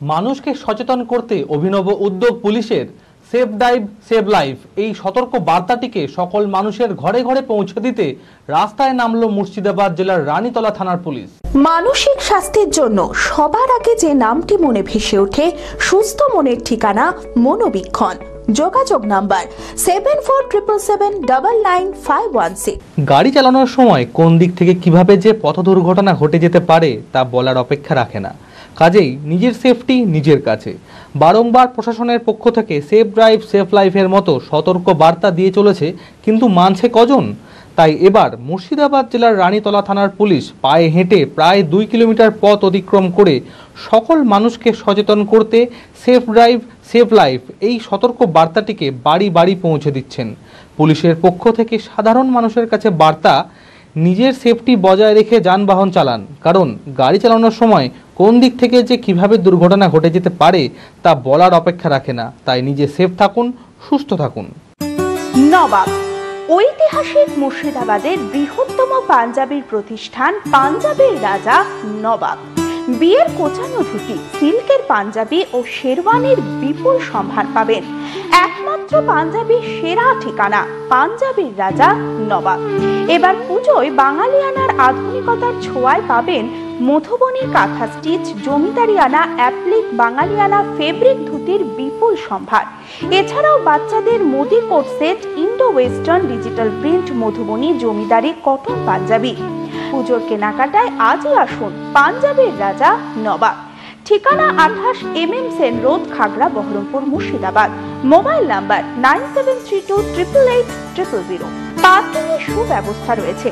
মানুষকে সচেতন করতে অভিনব উদ্যোগ পুলিশের সেভ ড্রাইভ সেভ লাইফ এই সতর্ক বার্তাটিকে সকল মানুষের ঘরে ঘরে পৌঁছে দিতে রাস্তায় নামলো মুর্শিদাবাদ জেলার রানীতলা থানার পুলিশ। মানসিক স্বাস্থ্যের জন্য সবার আগে যে নামটি মনে ভেসে ওঠে সুস্থ মনের ঠিকানা মনোবীক্ষণ। যোগাযোগ নাম্বার 7477799516। গাড়ি চালানোর সময় কোন দিক থেকে কিভাবে যে পথ দুর্ঘটনা ঘটে যেতে পারে তা বলার অপেক্ষা রাখে না। কাজেই নিজের সেফটি নিজের কাছে। বারংবার প্রশাসনের পক্ষ থেকে সেভ ড্রাইভ সেভ লাইফের মতো সতর্ক বার্তা দিয়ে চলেছে, কিন্তু মানছে কজন? তাই এবার মুর্শিদাবাদ জেলার রানীতলা থানার পুলিশ পায়ে হেঁটে প্রায় 2 কিলোমিটার পথ অতিক্রম করে সকল মানুষকে সচেতন করতে সেভ ড্রাইভ সেভ লাইফ এই সতর্ক বার্তাটিকে বাড়ি বাড়ি পৌঁছে দিচ্ছেন। পুলিশের পক্ষ থেকে সাধারণ মানুষের কাছে বার্তা, নিজের সেফটি বজায় রেখে যানবাহন চালান, কারণ গাড়ি চালানোর সময় কোন দিক থেকে যে কিভাবে দুর্ঘটনা ঘটে যেতে পারে তা বলার অপেক্ষা রাখে না। তাই নিজে সেফ থাকুন, সুস্থ থাকুন। নবাব ঐতিহাসিক মুর্শিদাবাদের বৃহত্তম পাঞ্জাবির প্রতিষ্ঠান পাঞ্জাবের রাজা নবাব। বিয়ের কোচানো ধুতি, সিল্কের পাঞ্জাবি ও শেরওয়ানির বিপুল সম্ভার পাবেন। একমাত্র পাঞ্জাবির সেরা ঠিকানা পাঞ্জাবের রাজা নবাব। এবার পুজোয় বাঙালিয়ানার আধুনিকতার ছোঁয়ায় পাবেন মধুবনী কাঁথা স্টিচ, জমিদারিয়ানা অ্যাপ্লিক, বাঙালিয়ানা ফেব্রিক ধুতির বিপুল সম্ভার। এছাড়াও বাচ্চাদের Modi coat set, Indo western digital print, Madhubani, zamindari cotton Punjabi. পুজোর কেনাকাটায় আজই আসুন পাঞ্জাবের রাজা নবাব। ঠিকানা 28 MM Sen road, Khagra, Baharampur, Murshidabad. Mobile number 9732888000। Parking এর সুব্যবস্থা রয়েছে।